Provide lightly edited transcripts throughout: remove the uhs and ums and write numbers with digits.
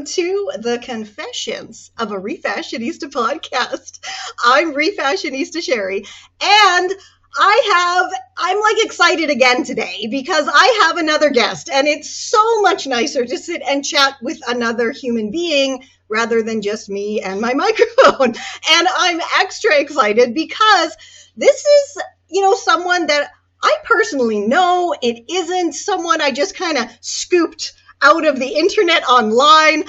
welcome to the Confessions of a Refashionista podcast. I'm Refashionista Sherry, and I'm like excited again today because I have another guest, and it's so much nicer to sit and chat with another human being rather than just me and my microphone. And I'm extra excited because this is, someone that I personally know. It isn't someone I just kind of scooped out of the internet online.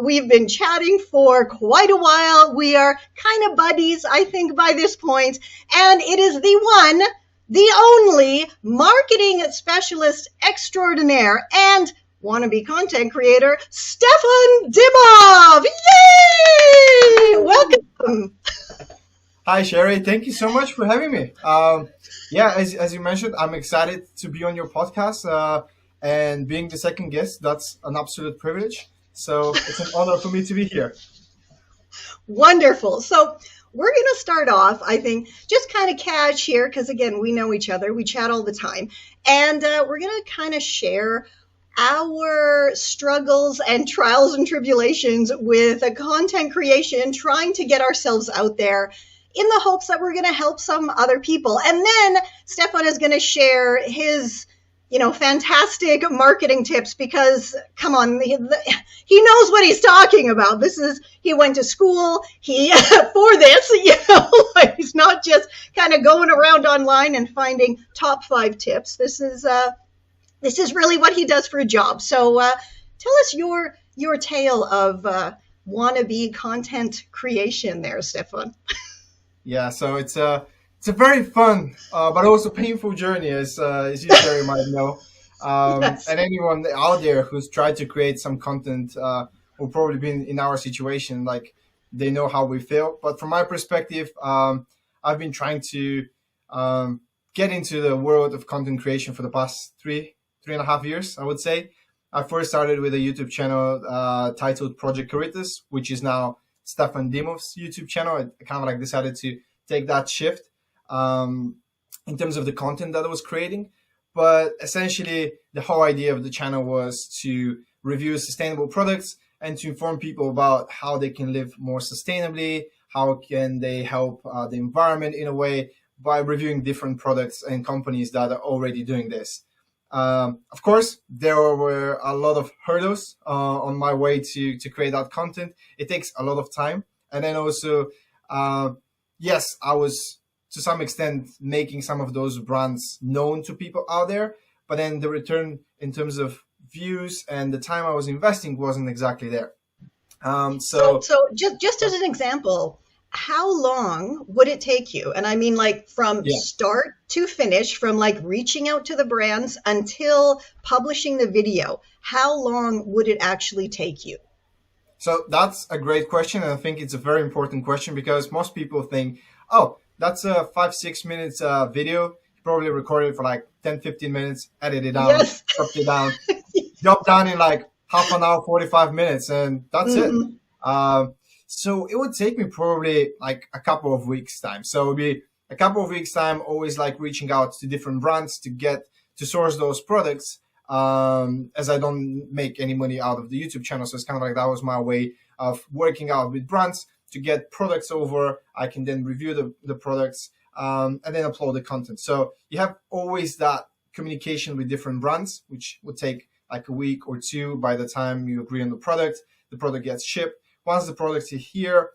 We've been chatting for quite a while. We are kind of buddies, I think, by this point. And it is the one, the only marketing specialist extraordinaire and wannabe content creator, Stefan Dimov. Yay! Welcome. Hi, Sherry. Thank you so much for having me. As you mentioned, I'm excited to be on your podcast. And being the second guest, that's an absolute privilege. So it's an honor for me to be here. Wonderful. So we're going to start off, I think, just kind of cash here, because again, we know each other. We chat all the time. And we're going to kind of share our struggles and trials and tribulations with content creation, trying to get ourselves out there in the hopes that we're going to help some other people. And then Stefan is going to share his fantastic marketing tips because, come on, he knows what he's talking about. He went to school, for this, he's not just kind of going around online and finding top 5 tips. This is really what he does for a job. So tell us your tale of wannabe content creation there, Stefan. Yeah, so it's a very fun, but also painful journey, as you Sherry might know. Yes. And anyone out there who's tried to create some content will probably be in our situation, like they know how we feel. But from my perspective, I've been trying to get into the world of content creation for the past three and a half years, I would say. I first started with a YouTube channel titled Project Caritas, which is now Stefan Dimov's YouTube channel. I kind of like decided to take that shift in terms of the content that I was creating. But essentially, the whole idea of the channel was to review sustainable products and to inform people about how they can live more sustainably, how can they help the environment in a way by reviewing different products and companies that are already doing this. Of course, there were a lot of hurdles on my way to create that content. It takes a lot of time. And then also, yes, I was to some extent making some of those brands known to people out there, but then the return in terms of views and the time I was investing wasn't exactly there. So just as an example, how long would it take you? And I mean, like from start to finish, from like reaching out to the brands until publishing the video, how long would it actually take you? So that's a great question. And I think it's a very important question because most people think, oh, that's a 5-6 minutes video. You probably recorded it for like 10-15 minutes, edit it down, chopped it down, drop down in like half an hour, 45 minutes, and that's it. So it would take me probably like a couple of weeks time. So it would be a couple of weeks time, always like reaching out to different brands to source those products, as I don't make any money out of the YouTube channel. So it's kind of like that was my way of working out with brands to get products over. I can then review the products and then upload the content. So you have always that communication with different brands, which would take like a week or two by the time you agree on the product gets shipped. Once the product is here,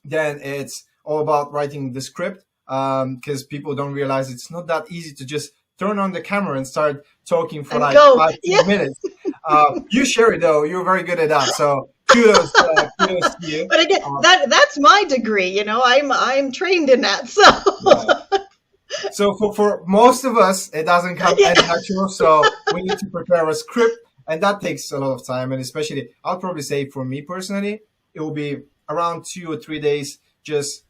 then it's all about writing the script because people don't realize it's not that easy to just turn on the camera and start talking for like 5 minutes. You, Sherry, though, you're very good at that. So kudos to you. But again, that's my degree. I'm trained in that. So. Yeah. So for most of us, it doesn't come as natural. So we need to prepare a script, and that takes a lot of time. And especially, I'll probably say for me personally, it will be around 2 or 3 days just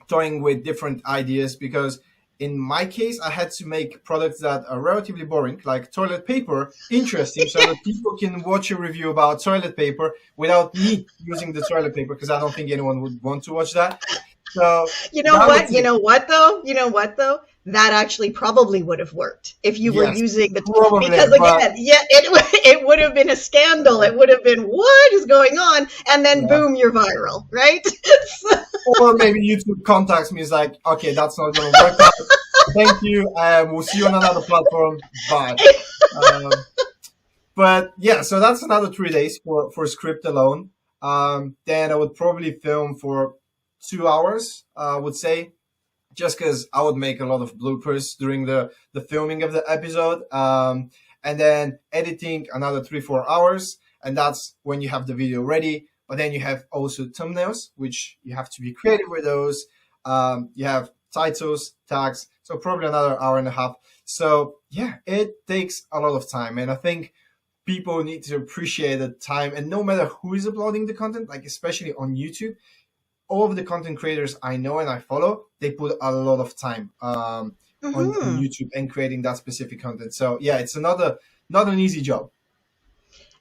toying with different ideas because in my case, I had to make products that are relatively boring, like toilet paper, interesting so that people can watch a review about toilet paper without me using the toilet paper because I don't think anyone would want to watch that. So You know what though? that actually probably would have worked if you were Yes, using the, probably, because but again, yeah, it would have been a scandal. It would have been, what is going on? And then yeah. boom, you're viral, right? Or maybe YouTube contacts me, is like, okay, that's not going to work out. Thank you. We'll see you on another platform. Bye. Um, but yeah, so that's another 3 days for script alone. Then I would probably film for 2 hours, I would say, just because I would make a lot of bloopers during the filming of the episode. And then editing another 3-4 hours. And that's when you have the video ready. But then you have also thumbnails, which you have to be creative with those. You have titles, tags, so probably another hour and a half. So yeah, it takes a lot of time. And I think people need to appreciate the time. And no matter who is uploading the content, like especially on YouTube, all of the content creators I know and I follow, they put a lot of time on YouTube and creating that specific content. So yeah, it's not an easy job.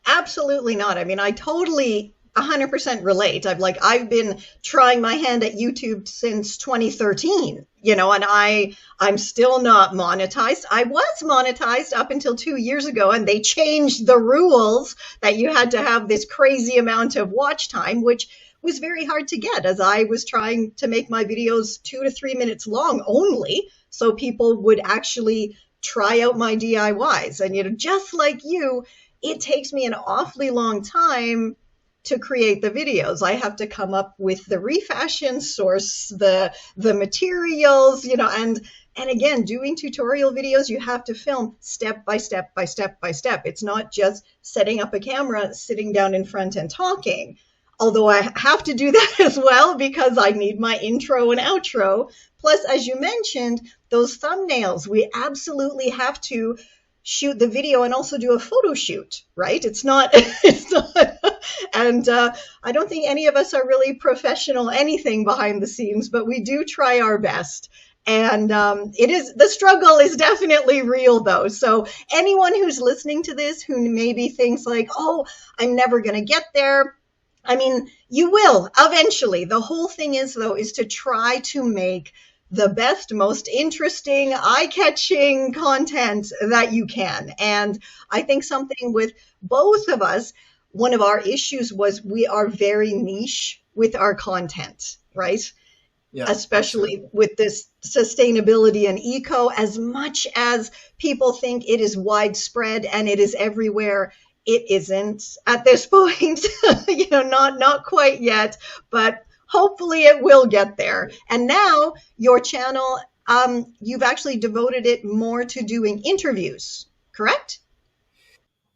Absolutely not. I mean, I totally 100% relate. I've been trying my hand at YouTube since 2013, and I'm still not monetized. I was monetized up until 2 years ago, and they changed the rules that you had to have this crazy amount of watch time, which was very hard to get, as I was trying to make my videos 2 to 3 minutes long only, so people would actually try out my DIYs. And just like you, it takes me an awfully long time to create the videos. I have to come up with the refashion, source the materials, and again, doing tutorial videos, you have to film step by step by step by step. It's not just setting up a camera, sitting down in front and talking. Although I have to do that as well because I need my intro and outro. Plus, as you mentioned, those thumbnails, we absolutely have to shoot the video and also do a photo shoot, right? It's not, and I don't think any of us are really professional anything behind the scenes, but we do try our best. And the struggle is definitely real though. So anyone who's listening to this who maybe thinks like, oh, I'm never going to get there, I mean, you will eventually. The whole thing is, though, is to try to make the best, most interesting, eye-catching content that you can. And I think something with both of us, one of our issues was we are very niche with our content, right? Yeah, Especially absolutely. with this sustainability and eco, as much as people think it is widespread and it is everywhere, it isn't at this point. Not quite yet, but hopefully it will get there. And now your channel, you've actually devoted it more to doing interviews, correct?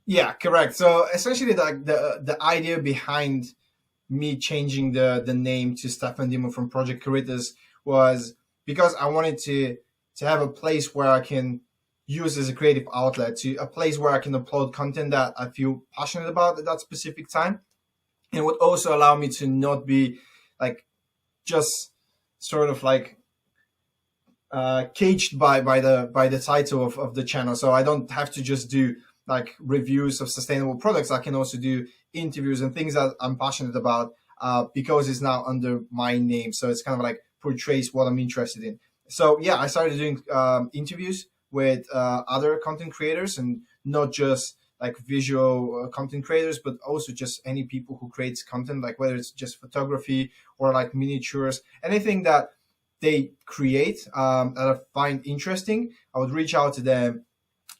Yeah, correct. So essentially, the idea behind me changing the name to Stefan Dimov from Project Caritas was because I wanted to have a place where I can use as a creative outlet, to a place where I can upload content that I feel passionate about at that specific time. And it would also allow me to not be like just sort of like caged by the title of the channel. So I don't have to just do like reviews of sustainable products. I can also do interviews and things that I'm passionate about because it's now under my name. So it's kind of like portrays what I'm interested in. So yeah, I started doing interviews with other content creators, and not just like visual content creators, but also just any people who creates content, like whether it's just photography or like miniatures, anything that they create that I find interesting. I would reach out to them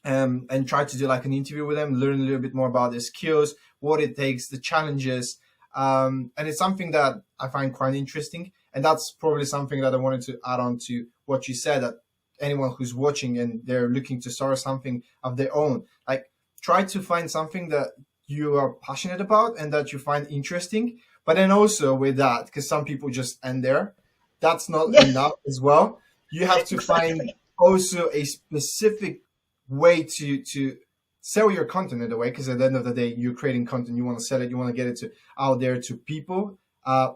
and try to do like an interview with them, learn a little bit more about their skills, what it takes, the challenges. And it's something that I find quite interesting. And that's probably something that I wanted to add on to what you said, that anyone who's watching and they're looking to start something of their own, like try to find something that you are passionate about and that you find interesting. But then also with that, because some people just end there, that's not Yeah, enough as well. You have to find exactly. also a specific way to sell your content in a way, because at the end of the day, you're creating content, you want to sell it, you want to get it out there to people.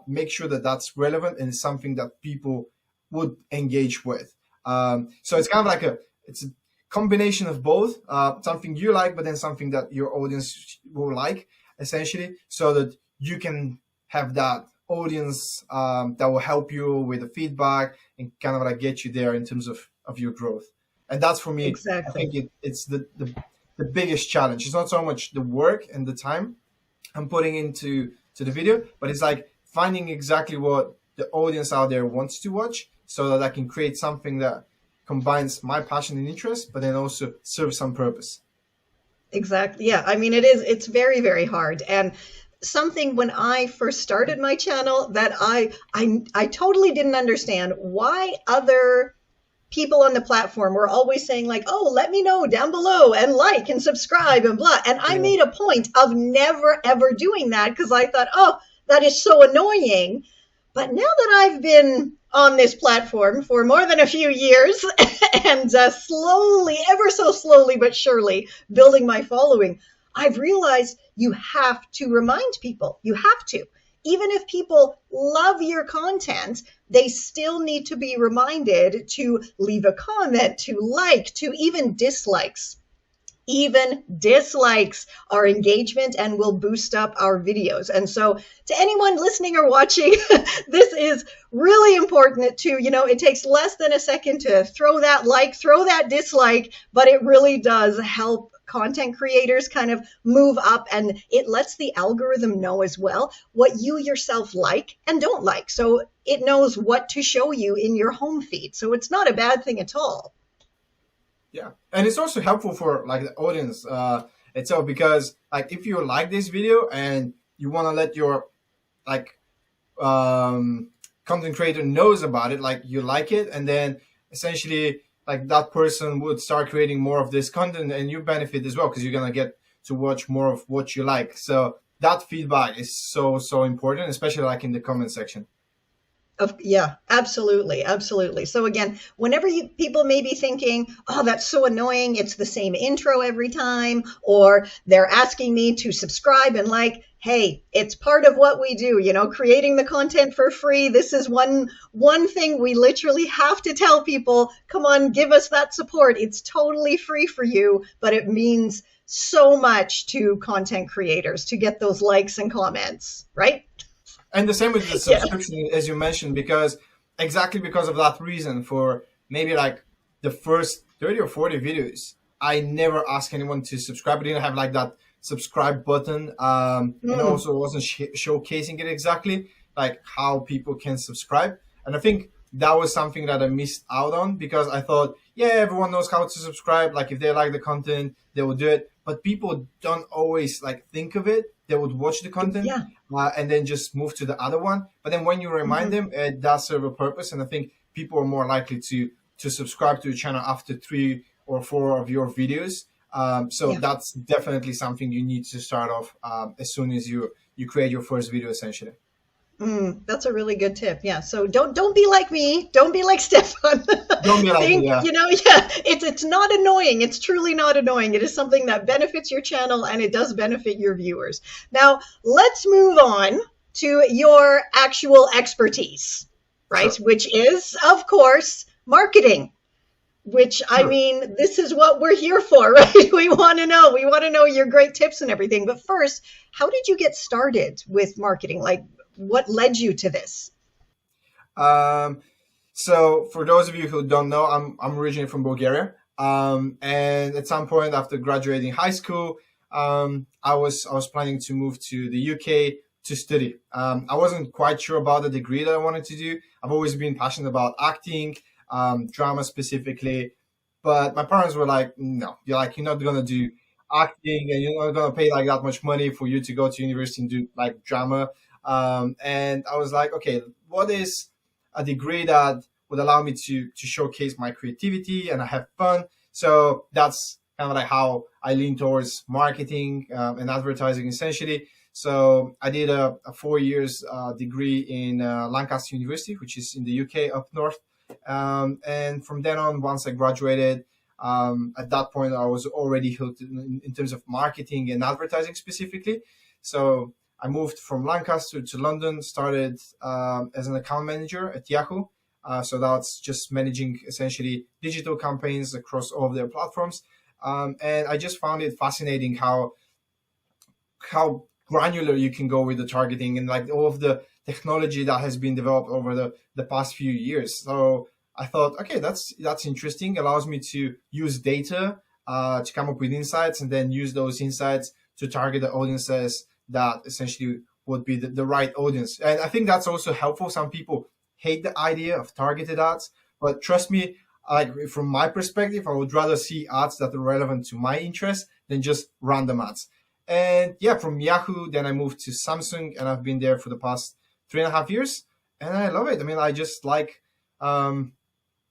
Make sure that that's relevant and something that people would engage with. So it's kind of like it's a combination of both, something you like, but then something that your audience will like, essentially, so that you can have that audience that will help you with the feedback and kind of like get you there in terms of of your growth. And that's for me, I Exactly. think it's the biggest challenge. It's not so much the work and the time I'm putting into the video, but it's like finding exactly what the audience out there wants to watch, so that I can create something that combines my passion and interest, but then also serves some purpose. Exactly. Yeah. I mean, it's very, very hard. And something when I first started my channel that I totally didn't understand why other people on the platform were always saying like, oh, let me know down below and like and subscribe and blah. And I Yeah. made a point of never ever doing that because I thought, oh, that is so annoying. But now that I've been on this platform for more than a few years and slowly, ever so slowly but surely building my following, I've realized you have to remind people. You have to. Even if people love your content, they still need to be reminded to leave a comment, to like, to even dislikes. Even dislikes our engagement and will boost up our videos. And so to anyone listening or watching, this is really important to, it takes less than a second to throw that like, throw that dislike, but it really does help content creators kind of move up, and it lets the algorithm know as well what you yourself like and don't like. So it knows what to show you in your home feed. So it's not a bad thing at all. Yeah, and it's also helpful for like the audience itself, because like if you like this video and you want to let your like content creator knows about it, like you like it, and then essentially like that person would start creating more of this content, and you benefit as well because you're gonna get to watch more of what you like. So that feedback is so important, especially like in the comment section. Yeah, absolutely, absolutely. So again, whenever people may be thinking, "Oh, that's so annoying. It's the same intro every time," or they're asking me to subscribe and like, hey, it's part of what we do, creating the content for free. This is one thing we literally have to tell people, come on, give us that support. It's totally free for you, but it means so much to content creators to get those likes and comments, right? And the same with the Yeah. subscription, as you mentioned, because exactly because of that reason, for maybe like the first 30 or 40 videos, I never asked anyone to subscribe. I didn't have like that subscribe button, and Mm. also wasn't showcasing it exactly, like how people can subscribe. And I think that was something that I missed out on, because I thought, yeah, everyone knows how to subscribe. Like if they like the content, they will do it. But people don't always like think of it. They would watch the content Yeah. and then just move to the other one. But then when you remind Mhm. them, it does serve a purpose, and I think people are more likely to subscribe to your channel after 3 or 4 of your videos. So Yeah. that's definitely something you need to start off as soon as you create your first video, essentially. That's a really good tip. Yeah. So don't be like me. Don't be like Stefan. Don't be like me, Think, yeah. yeah, it's not annoying. It's truly not annoying. It is something that benefits your channel and it does benefit your viewers. Now, let's move on to your actual expertise, right? Sure, Which is, of course, marketing. Which, I sure. mean, this is what we're here for, right? We want to know your great tips and everything. But first, how did you get started with marketing? Like, what led you to this? Um, so for those of you who don't know, I'm originally from Bulgaria. And at some point after graduating high school, I was planning to move to the UK to study. I wasn't quite sure about the degree that I wanted to do. I've always been passionate about acting, drama specifically, but my parents were like, "No, you're not gonna do acting, and you're not gonna pay like that much money for you to go to university and do like drama." And I was like, "Okay, what is a degree that would allow me to showcase my creativity and I have fun?" So that's kind of like how I lean towards marketing and advertising, essentially. So I did a 4 years degree in Lancaster University, which is in the UK up north. And from then on, once I graduated, at that point, I was already hooked in terms of marketing and advertising specifically. So I moved from Lancaster to London, started as an account manager at Yahoo. So that's just managing essentially digital campaigns across all of their platforms. And I just found it fascinating how granular you can go with the targeting and like all of the technology that has been developed over the past few years. So I thought, okay, that's interesting. Allows me to use data to come up with insights, and then use those insights to target the audiences that essentially would be the right audience. And I think that's also helpful. Some people hate the idea of targeted ads, but trust me, like from my perspective, I would rather see ads that are relevant to my interests than just random ads. And yeah, from Yahoo, then I moved to Samsung, and I've been there for the past 3.5 years, and I love it. I mean, I just like the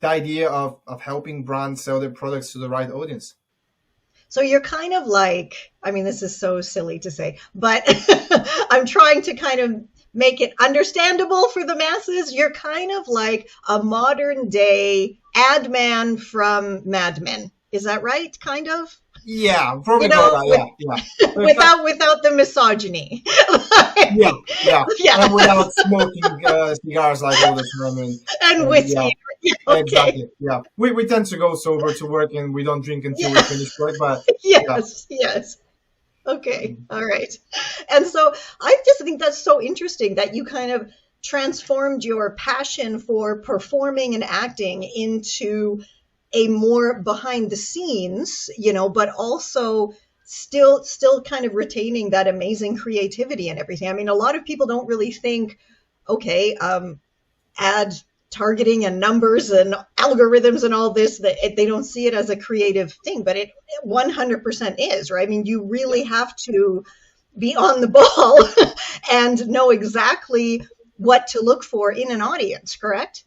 idea of helping brands sell their products to the right audience. So you're kind of like, I mean, this is so silly to say, but I'm trying to kind of make it understandable for the masses. You're kind of like a modern day ad man from Mad Men. Is that right? Kind of? Yeah, probably You know, got that. Yeah, yeah. without the misogyny. Yeah, yeah, Yeah. and without smoking cigars like all the time, And and yeah, whiskey. Okay. exactly. Yeah, we tend to go sober to work, and we don't drink until we Yeah. finish work. But yeah, Yes. Yes. Okay. All right. And so I just think that's so interesting that you kind of transformed your passion for performing and acting into a more behind the scenes, but also still kind of retaining that amazing creativity and everything. I mean, a lot of people don't really think, okay, ad targeting and numbers and algorithms and all this, that they don't see it as a creative thing, but it 100% is, right? I mean, you really have to be on the ball and know exactly what to look for in an audience, correct?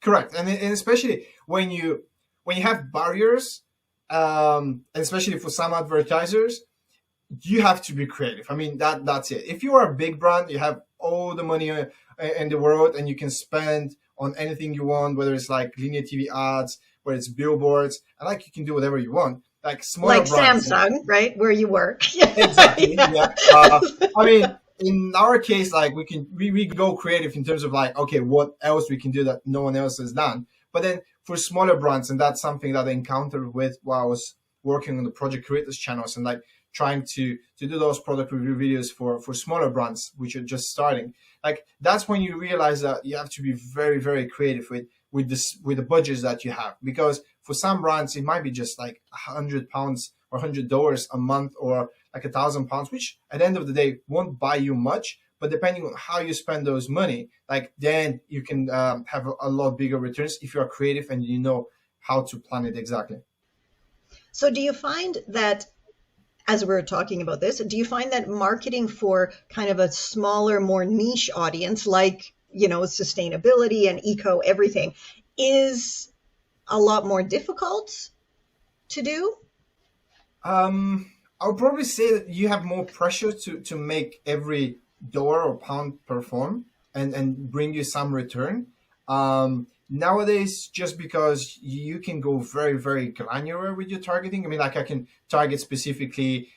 correct. And especially when you have barriers, and especially for some advertisers, you have to be creative. I mean, that's it. If you are a big brand, you have all the money in the world, and you can spend on anything you want, whether it's like linear TV ads, whether it's billboards, and like you can do whatever you want. Like smaller Like brands, Samsung, right? Where you work. exactly. Yeah. Yeah. I mean, in our case, like we go creative in terms of like, okay, what else we can do that no one else has done. But then for smaller brands, and that's something that I encountered with while I was working on the project creators channels, and like trying to do those product review videos for smaller brands which are just starting. Like that's when you realize that you have to be very, very creative with the budgets that you have, because for some brands it might be just like £100 or $100 a month, or like £1,000, which at the end of the day won't buy you much. But depending on how you spend those money, like then you can have a lot bigger returns if you are creative and you know how to plan it exactly. So do you find that, as we're talking about this, do you find that marketing for kind of a smaller, more niche audience, like, sustainability and eco everything, is a lot more difficult to do? I would probably say that you have more pressure to make every dollar or pound perform and bring you some return. Nowadays, just because you can go very, very granular with your targeting. I mean, like I can target specifically,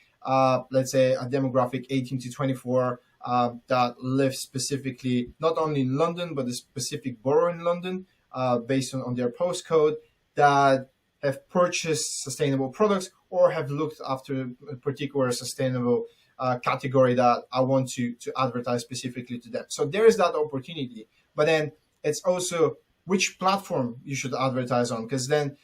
let's say, a demographic 18 to 24 that lives specifically not only in London, but a specific borough in London, based on their postcode, that have purchased sustainable products or have looked after a particular sustainable category that I want to advertise specifically to them. So there is that opportunity. But then it's also which platform you should advertise on, because then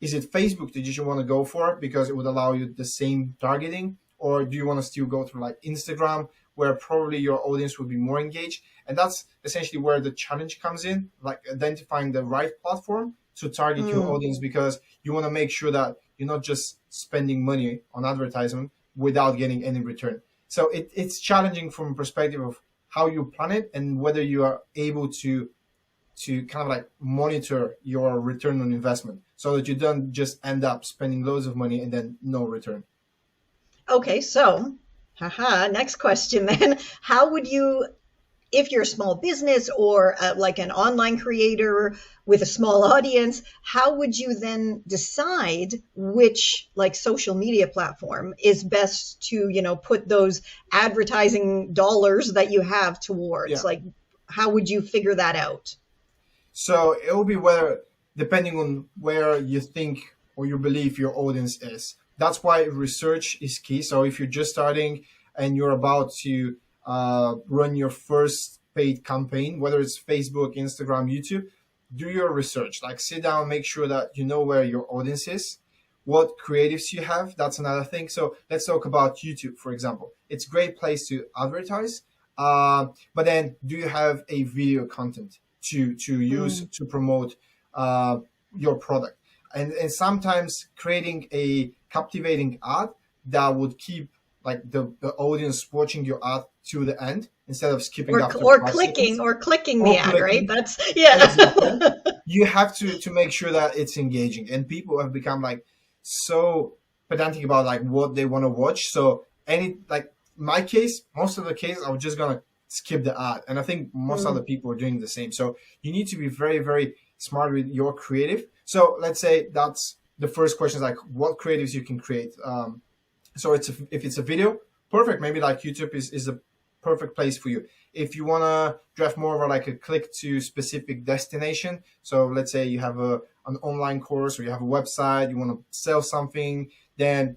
is it Facebook that you should want to go for because it would allow you the same targeting, or do you want to still go through like Instagram, where probably your audience will be more engaged? And that's essentially where the challenge comes in, like identifying the right platform to target your audience, because you want to make sure that you're not just spending money on advertisement without getting any return. So it's challenging from a perspective of how you plan it and whether you are able to kind of like monitor your return on investment, so that you don't just end up spending loads of money and then no return. Okay, so, next question then. How would you, if you're a small business or like an online creator with a small audience, how would you then decide which like social media platform is best to, put those advertising dollars that you have towards? Yeah. Like, how would you figure that out? So it will be whether, depending on where you think or you believe your audience is. That's why research is key. So if you're just starting and you're about to run your first paid campaign, whether it's Facebook, Instagram, YouTube, do your research. Like sit down, make sure that you know where your audience is, what creatives you have. That's another thing. So let's talk about YouTube, for example. It's a great place to advertise, but then do you have a video content to use to promote your product? And sometimes creating a captivating ad that would keep like the audience watching your ad to the end instead of skipping after or 5 clicking seconds. or clicking Or the ad, right? clicking. That's yeah. Exactly. You have to make sure that it's engaging, and people have become like so pedantic about like what they want to watch. So any like my case, most of the case, I'm just gonna skip the ad, and I think most other people are doing the same. So you need to be very, very smart with your creative. So let's say that's the first question is like what creatives you can create. So if it's a video, perfect. Maybe like YouTube is a perfect place for you. If you want to draft more of a, like a click to specific destination, so let's say you have an online course or you have a website, you want to sell something, then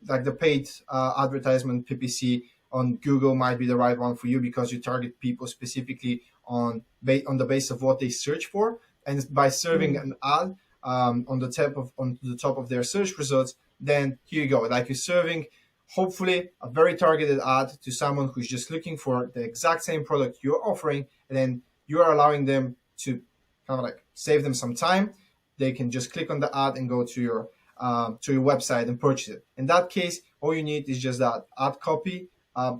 like the paid advertisement PPC on Google might be the right one for you because you target people specifically on the basis of what they search for, and by serving an ad on the top of their search results, then here you go. Like you're serving hopefully a very targeted ad to someone who's just looking for the exact same product you're offering, and then you are allowing them to kind of like save them some time. They can just click on the ad and go to your website and purchase it. In that case, all you need is just that ad copy,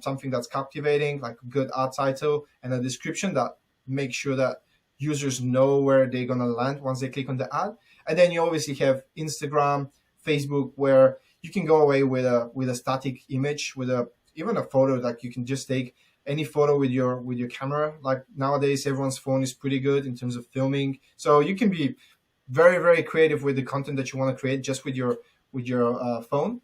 something that's captivating, like a good ad title and a description that makes sure that users know where they're gonna land once they click on the ad. And then you obviously have Instagram, Facebook, where you can go away with a static image, with even a photo. Like you can just take any photo with your camera. Like nowadays, everyone's phone is pretty good in terms of filming, so you can be very, very creative with the content that you want to create just with your phone.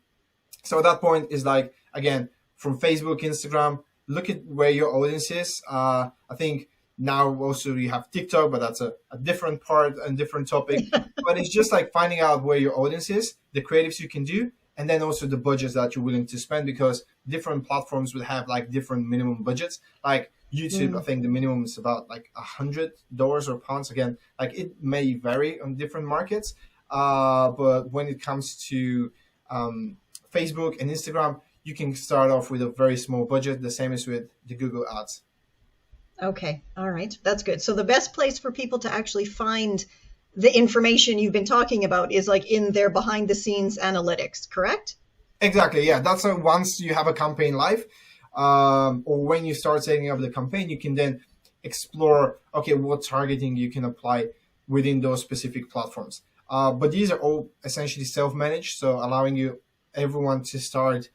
So at that point is like, again, from Facebook, Instagram, look at where your audience is. I think now also you have TikTok, but that's a different part and different topic. But it's just like finding out where your audience is, the creatives you can do, and then also the budgets that you're willing to spend, because different platforms will have like different minimum budgets. Like YouTube, I think the minimum is about like $100 or pounds. Again, like it may vary on different markets, but when it comes to Facebook and Instagram, you can start off with a very small budget. The same as with the Google ads. Okay, all right, that's good. So the best place for people to actually find the information you've been talking about is like in their behind the scenes analytics, correct? Exactly, yeah. That's once you have a campaign live, or when you start setting up the campaign, you can then explore, okay, what targeting you can apply within those specific platforms. But these are all essentially self-managed, so allowing everyone to start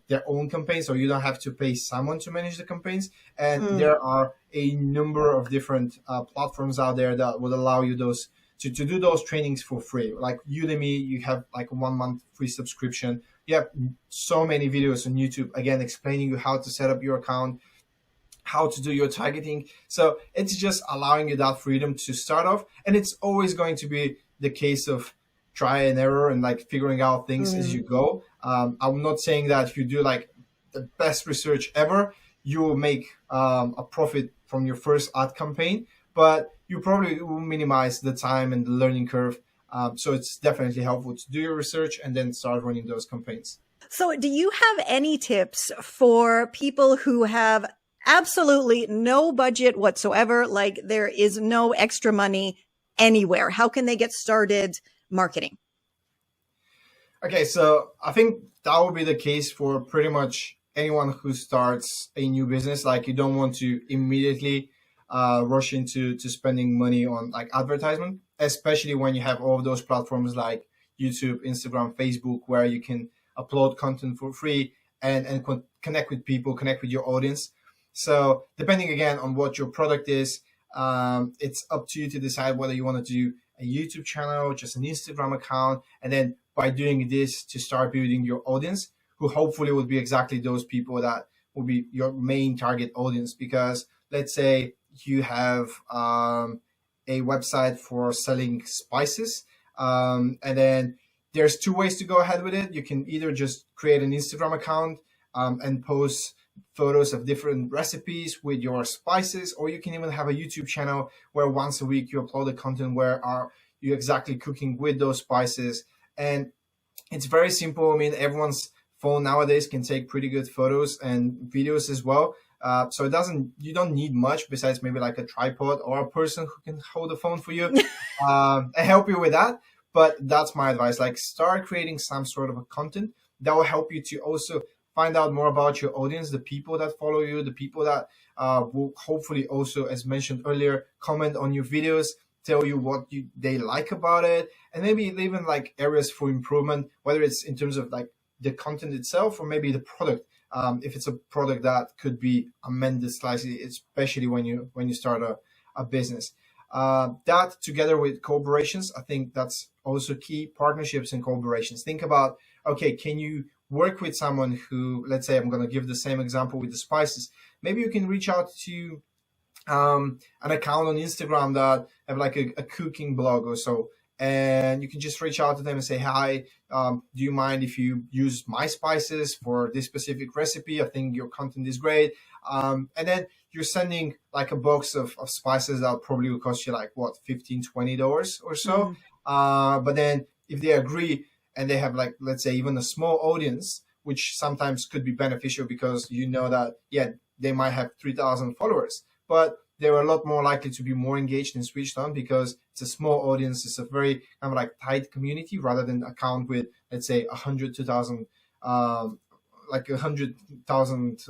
their own campaigns, so you don't have to pay someone to manage the campaigns. And there are a number of different platforms out there that would allow you to do those trainings for free. Like Udemy, you have like a 1 month free subscription. You have so many videos on YouTube, again, explaining you how to set up your account, how to do your targeting. So it's just allowing you that freedom to start off. And it's always going to be the case of try and error and like figuring out things as you go. I'm not saying that if you do like the best research ever, you will make a profit from your first ad campaign, but you probably will minimize the time and the learning curve. So it's definitely helpful to do your research and then start running those campaigns. So do you have any tips for people who have absolutely no budget whatsoever, like there is no extra money anywhere? How can they get started marketing? Okay, so I think that will be the case for pretty much anyone who starts a new business. Like you don't want to immediately rush into spending money on like advertisement, especially when you have all of those platforms like YouTube, Instagram, Facebook, where you can upload content for free and connect with people, connect with your audience. So depending again on what your product is, it's up to you to decide whether you want to do a YouTube channel, just an Instagram account, and then by doing this to start building your audience, who hopefully will be exactly those people that will be your main target audience. Because let's say you have a website for selling spices, and then there's two ways to go ahead with it. You can either just create an Instagram account and post photos of different recipes with your spices, or you can even have a YouTube channel where once a week you upload the content where are you exactly cooking with those spices. And it's very simple. I mean, everyone's phone nowadays can take pretty good photos and videos as well. So you don't need much besides maybe like a tripod or a person who can hold the phone for you and help you with that. But that's my advice. Like, start creating some sort of a content that will help you to also find out more about your audience, the people that follow you, the people that will hopefully also, as mentioned earlier, comment on your videos, tell you what they like about it, and maybe even like areas for improvement, whether it's in terms of like the content itself or maybe the product. If it's a product that could be amended slightly, especially when you start a business. That together with collaborations, I think that's also key. Partnerships and collaborations. Think about, okay, can you work with someone who, let's say, I'm going to give the same example with the spices. Maybe you can reach out to an account on Instagram that have like a cooking blog or so, and you can just reach out to them and say, hi, do you mind if you use my spices for this specific recipe? I think your content is great. And then you're sending like a box of spices that probably will cost you like what, $15-$20 or so. But then if they agree and they have like, let's say, even a small audience, which sometimes could be beneficial because you know that, yeah, they might have 3,000 followers, but they were a lot more likely to be more engaged and switched on because it's a small audience. It's a very kind of like tight community rather than account with, let's say, 100, 2,000, like 100,000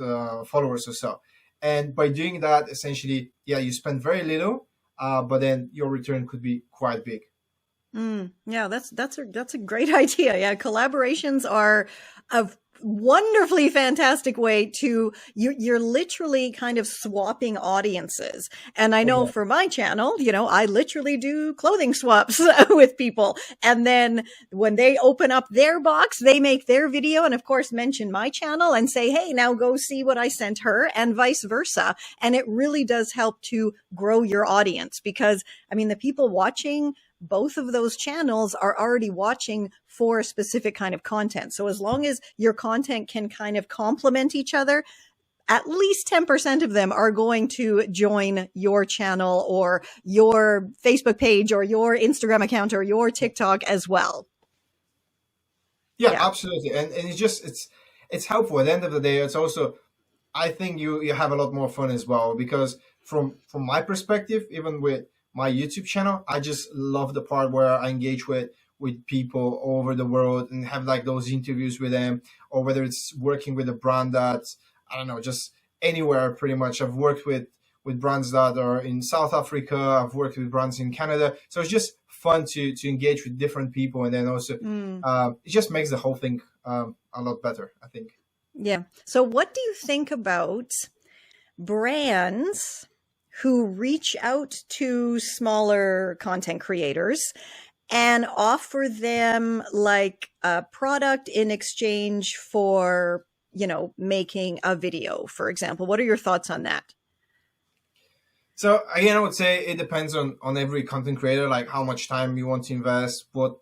followers or so. And by doing that, essentially, yeah, you spend very little, but then your return could be quite big. Yeah, that's a great idea. Yeah, collaborations are a wonderfully fantastic way to you're literally kind of swapping audiences. And I know for my channel, I literally do clothing swaps with people. And then when they open up their box, they make their video and of course mention my channel and say, hey, now go see what I sent her, and vice versa. And it really does help to grow your audience because, I mean, the people watching both of those channels are already watching for a specific kind of content. So as long as your content can kind of complement each other, at least 10% of them are going to join your channel or your Facebook page or your Instagram account or your TikTok as well. Yeah. Absolutely. And it's helpful. At the end of the day, it's also, I think you have a lot more fun as well, because from my perspective, even with my YouTube channel, I just love the part where I engage with people all over the world and have like those interviews with them, or whether it's working with a brand that, I don't know, just anywhere pretty much. I've worked with brands that are in South Africa. I've worked with brands in Canada. So it's just fun to engage with different people. And then also it just makes the whole thing a lot better, I think. Yeah. So what do you think about brands who reach out to smaller content creators and offer them like a product in exchange for, making a video, for example? What are your thoughts on that? So again, I would say it depends on every content creator, like how much time you want to invest, what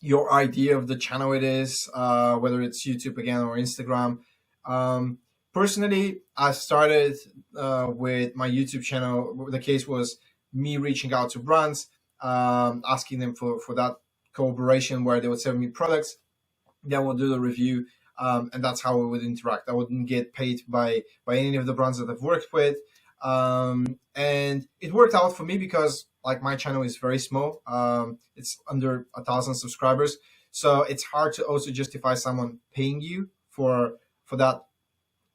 your idea of the channel it is, whether it's YouTube again or Instagram. Personally, I started with my YouTube channel. The case was me reaching out to brands, asking them for that collaboration where they would send me products. Then we'll do the review, and that's how we would interact. I wouldn't get paid by any of the brands that I've worked with. And it worked out for me because like my channel is very small. It's under 1,000 subscribers. So it's hard to also justify someone paying you for that,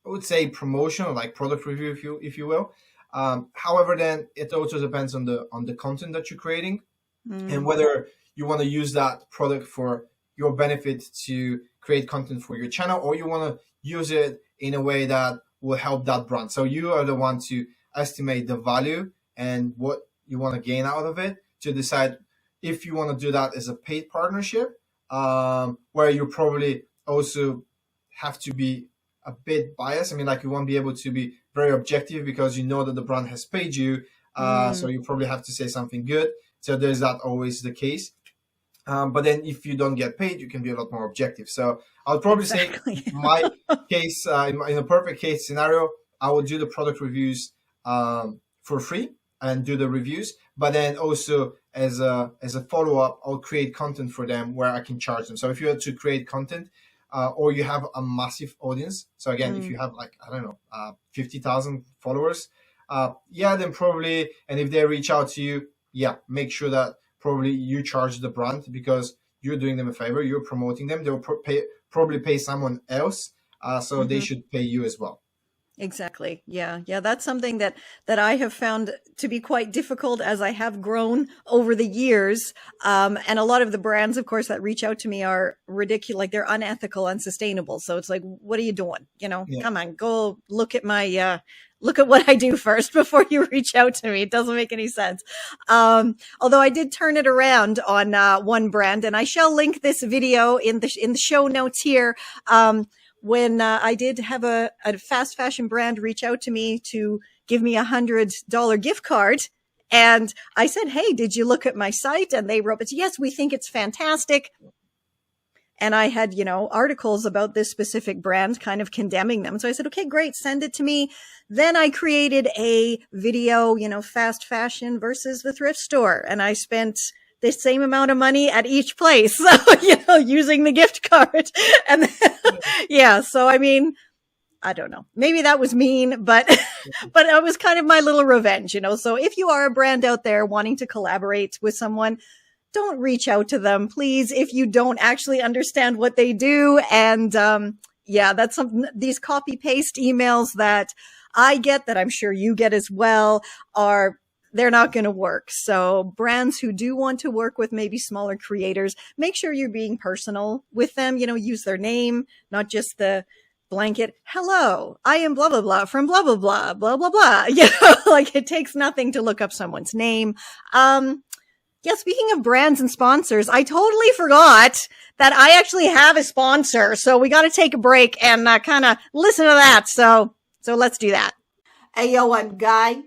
I would say, promotion or like product review, if you will. However, then it also depends on the content that you're creating and whether you want to use that product for your benefit to create content for your channel, or you want to use it in a way that will help that brand. So you are the one to estimate the value and what you want to gain out of it to decide if you want to do that as a paid partnership, where you probably also have to be a bit biased. I mean, like you won't be able to be very objective because you know that the brand has paid you. So you probably have to say something good. So there's that always the case. But then if you don't get paid, you can be a lot more objective. So I would probably say my case, in a perfect case scenario, I would do the product reviews for free and do the reviews. But then also as a follow-up, I'll create content for them where I can charge them. So if you have to create content or you have a massive audience. So again, if you have like, I don't know, 50,000 followers, then probably, and if they reach out to you, make sure that probably you charge the brand because you're doing them a favor, you're promoting them. They'll probably pay someone else, so they should pay you as well. Exactly. Yeah. That's something that I have found to be quite difficult as I have grown over the years. And a lot of the brands, of course, that reach out to me are ridiculous, like they're unethical, unsustainable. So it's like, what are you doing? Come on, go look at my, look at what I do first before you reach out to me. It doesn't make any sense. Although I did turn it around on one brand, and I shall link this video in the show notes here. When I did have a fast fashion brand reach out to me to give me $100 gift card. And I said, hey, did you look at my site? And they wrote, yes, we think it's fantastic. And I had, articles about this specific brand kind of condemning them. So I said, okay, great. Send it to me. Then I created a video, fast fashion versus the thrift store. And I spent the same amount of money at each place. So, using the gift card. And then, so I mean, I don't know. Maybe that was mean, but it was kind of my little revenge, So if you are a brand out there wanting to collaborate with someone, don't reach out to them, please, if you don't actually understand what they do. And that's something, these copy paste emails that I get, that I'm sure you get as well, they're not going to work. So brands who do want to work with maybe smaller creators, make sure you're being personal with them, use their name, not just the blanket, hello, I am blah, blah, blah from blah, blah, blah, blah, blah, blah. Like it takes nothing to look up someone's name. Speaking of brands and sponsors, I totally forgot that I actually have a sponsor. So we got to take a break and kind of listen to that. So let's do that. Hey, yo, I'm Guy.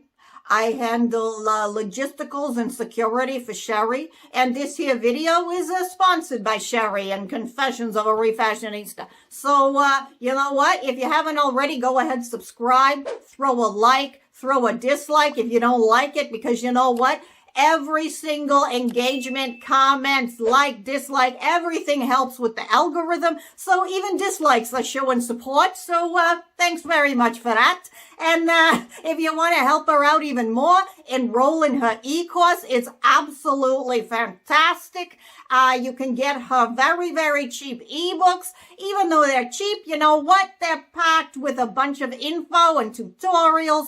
I handle logisticals and security for Sherry. And this here video is sponsored by Sherry and Confessions of a Refashionista. So, you know what? If you haven't already, go ahead, subscribe, throw a like, throw a dislike if you don't like it, because you know what? Every single engagement, comments, like, dislike, everything helps with the algorithm. So even dislikes are showing support. So thanks very much for that. And if you want to help her out even more, enroll in her e-course. It's absolutely fantastic. You can get her very, very cheap ebooks. Even though they're cheap, you know what? They're packed with a bunch of info and tutorials.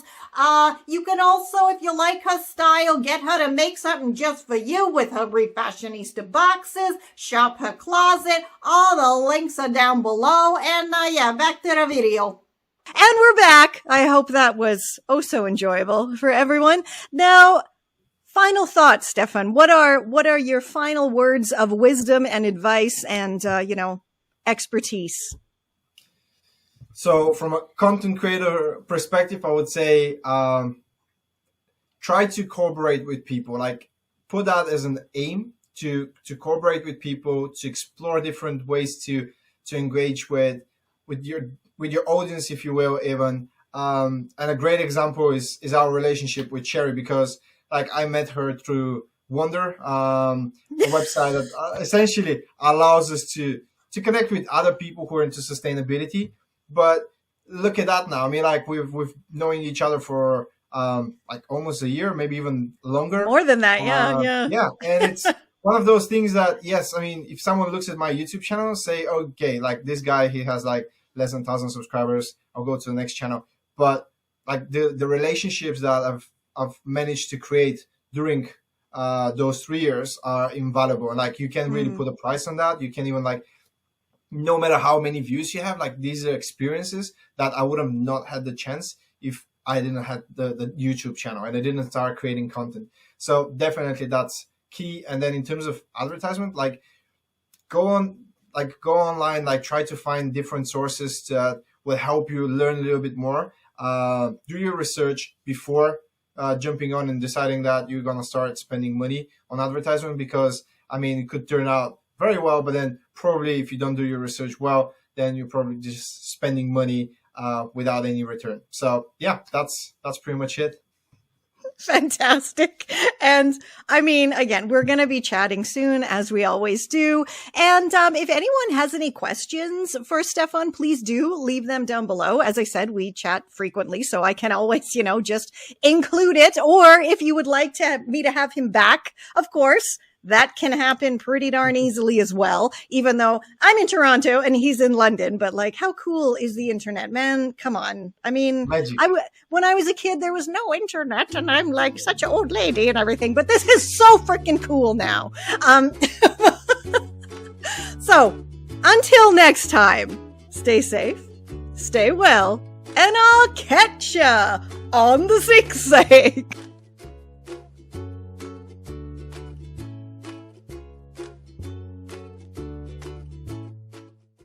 You can also, if you like her style, get her to make something just for you with her Refashionista boxes, shop her closet. All the links are down below. And back to the video. And we're back. I hope that was so enjoyable for everyone. Now, final thoughts, Stefan. What are your final words of wisdom and advice and, expertise? So from a content creator perspective, I would say, try to collaborate with people, like put that as an aim to collaborate with people, to explore different ways to engage with your audience, if you will, even. And a great example is our relationship with Sherry, because like I met her through Wonder, a website that essentially allows us to connect with other people who are into sustainability. But look at that now. I mean, like we've known each other for like almost a year, maybe even longer. More than that, yeah. Yeah, and it's one of those things that, yes, I mean, if someone looks at my YouTube channel, say, okay, like this guy, he has like less than 1,000 subscribers, I'll go to the next channel. But like the relationships that I've managed to create during those 3 years are invaluable. And like you can really put a price on that. You can even like, no matter how many views you have, like these are experiences that I would have not had the chance if I didn't have the YouTube channel and I didn't start creating content. So definitely that's key. And then in terms of advertisement, like go online, like try to find different sources that will help you learn a little bit more. Do your research before jumping on and deciding that you're going to start spending money on advertisement, because I mean, it could turn out very well, but then probably if you don't do your research well, then you're probably just spending money without any return. So yeah, that's pretty much it. Fantastic. And I mean, again, we're going to be chatting soon, as we always do. And if anyone has any questions for Stefan, please do leave them down below. As I said, we chat frequently, so I can always, just include it. Or if you would like me to have him back, of course, that can happen pretty darn easily as well, even though I'm in Toronto and he's in London. But like, how cool is the internet, man? Come on. I mean, when I was a kid, there was no internet and I'm like such an old lady and everything, but this is so freaking cool now. So until next time, stay safe, stay well, and I'll catch ya on the zigzag.